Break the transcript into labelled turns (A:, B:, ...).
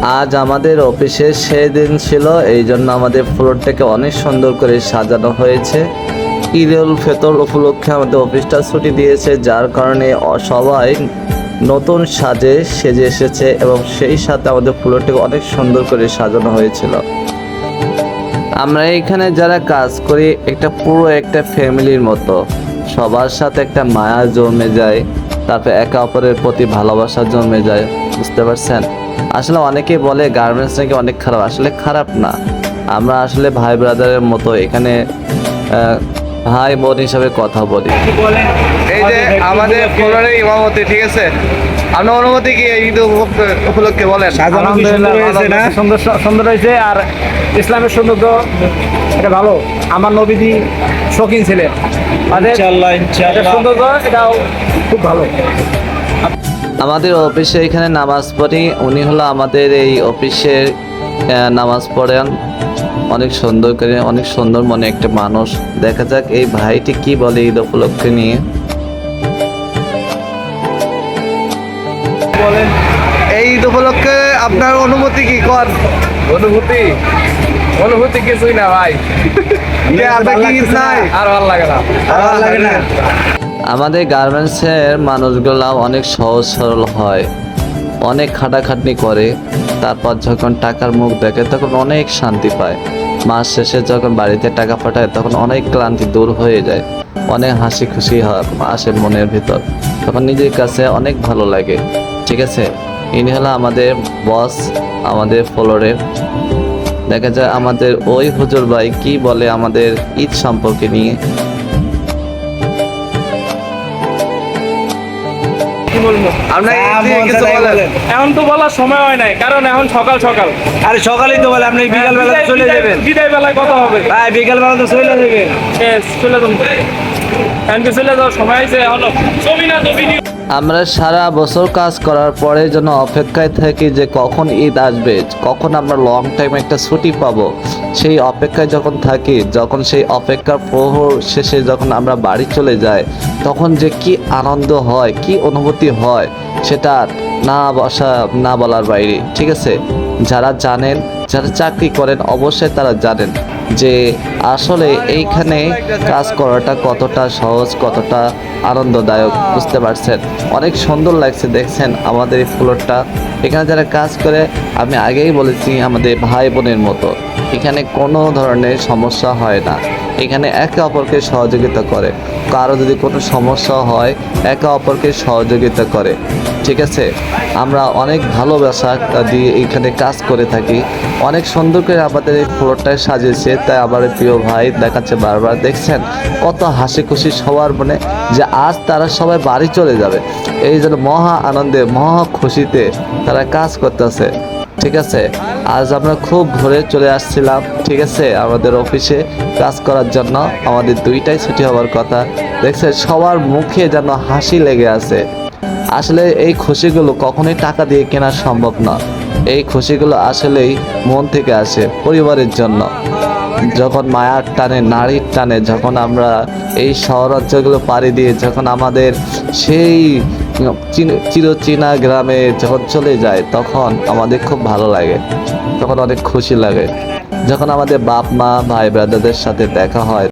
A: আজ আমাদের অফিসে সেই দিন ছিল, এই জন্য আমাদের ফ্লোরটাকে অনেক সুন্দর করে সাজানো হয়েছে। ঈদুল ফিতর উপলক্ষে আমাদের অফিসটা ছুটি দিয়েছে, যার কারণে সবাই নতুন সেজে এসেছে এবং সেই সাথে আমাদের ফ্লোরটাকে অনেক সুন্দর করে সাজানো হয়েছিল। আমরা এখানে যারা কাজ করি পুরো একটা ফ্যামিলির মতো, সবার সাথে একটা মায়া জমে যায়, তারপর একে অপরের প্রতি ভালোবাসা জমে যায়। বুঝতে পারছেন? আসলে অনেকেই বলে গার্মেন্টস নাকি অনেক খারাপ, আসলে খারাপ না। আমরা আসলে ভাই ব্রাদারের মতো এখানে ভাই বোন হিসাবে কথা বলি।
B: এই যে আমাদের ফ্লোরের ইমামতি, ঠিক আছে, আপনার অনুমতি কি ঈদ উপলক্ষে বলেন?
C: আলহামদুলিল্লাহ সুন্দর হয়েছে। আর ইসলামের সৌন্দর্য এটা ভালো। আমার নবীজি শৌখিন ছিলেন, সৌন্দর্য এটাও খুব ভালো।
A: আমাদের অফিসে এখানে নামাজ পড়ি, উনি হলো আমাদের এই অফিসের নামাজ পড়েন অনেক সুন্দর করে, অনেক সুন্দর মনে একটা মানুষ। দেখা যাক এই ভাইটি কি বলে ঈদ উপলক্ষে নিয়ে।
B: বলেন, এই ঈদ উপলক্ষে আপনার অনুমতি কি? কর
C: অনুভূতি কিছুই না ভাই,
B: আপনার কি ঈদ নাই?
C: আর ভালো লাগে না।
A: আমাদের গার্মেন্টসের মানুষগুলো অনেক সহজ সরল হয়, অনেক খাটাখাটনি করে, তারপর যখন টাকার মুখ দেখে তখন অনেক শান্তি পায়। মাস শেষে যখন বাড়িতে টাকা পাঠায় তখন অনেক ক্লান্তি দূর হয়ে যায়, অনেক হাসি খুশি আসে মনের ভিতর, তখন নিজের কাছে অনেক ভালো লাগে। ঠিক আছে, ইনি হলো আমাদের বস, আমাদের ফ্লোরের। দেখা যায় আমাদের ওই হুজুর ভাই কি বলে আমাদের ঈদ সম্পর্কে নিয়ে।
C: এখন তো বলার সময় হয় নাই, কারণ এখন সকাল।
D: আরে সকালেই তো বলে, আপনি বিকাল বেলা চলে যাবেন।
C: বিদায় বেলায় কথা হবে
D: ভাই, বিকাল বেলা তো চলে যাবেন।
C: চলে যাওয়ার সময় হয়েছে। এখন ছবি
A: আমরা সারা বছর কাজ করার পরে যেন অপেক্ষায় থাকি যে কখন ঈদ আসবে, কখন আমরা লং টাইম একটা ছুটি পাবো। সেই অপেক্ষায় যখন থাকি, যখন সেই অপেক্ষার প্রহর শেষে যখন আমরা বাড়ি চলে যাই, তখন যে কি আনন্দ হয়, কি অনুভূতি হয়, সেটা না বলার বাইরে। ঠিক আছে, যারা জানেন, যারা চাকরি করেন অবশ্যই তারা জানেন যে আসলে এইখানে কাজ করাটা কতটা সহজ, কতটা আনন্দদায়ক। বুঝতে পারছেন? অনেক সুন্দর লাগছে, দেখছেন আমাদের এই ফ্লোরটা। এখানে যারা কাজ করে, আমি আগেই বলেছি, আমাদের ভাই বোনের মতো। এখানে কোনো ধরনের সমস্যা হয় না, এখানে একে অপরকে সহযোগিতা করে। কারো যদি কোনো সমস্যা হয়, একে অপরকে সহযোগিতা করে। ঠিক আছে, আমরা অনেক ভালোবাসা দিয়ে এখানে কাজ করে থাকি। অনেক সুন্দর করে আমাদের এই ফ্লোরটায় সাজিয়েছে, তাই আমার প্রিয় ভাই দেখাচ্ছে বারবার। দেখছেন কত হাসি খুশি সবার মনে, যে আজ তারা সবাই বাড়ি চলে যাবে, এই জন্য মহা আনন্দে মহা খুশিতে তারা কাজ করতেছে। ঠিক আছে, আজ আমরা খুব ভোরে চলে আসছিলাম, ঠিক আছে, আমাদের অফিসে কাজ করার জন্য। আমাদের 2টায় ছুটি হওয়ার কথা। দেখছেন সবার মুখে যেন হাসি লেগে আছে। আসলে এই খুশিগুলো কখনোই টাকা দিয়ে কেনা সম্ভব না। এই খুশিগুলো আসলেই মন থেকে আসে, পরিবারের জন্য। যখন মায়ার টানে, নারীর টানে, যখন আমরা এই শহরাঞ্চলগুলো পাড়ি দিয়ে যখন আমাদের সেই চিরচেনা গ্রামে যখন চলে যায়, তখন আমাদের খুব ভালো লাগে, তখন অনেক খুশি লাগে। যখন আমাদের বাপ মা ভাই ব্রাদারদের সাথে দেখা হয়,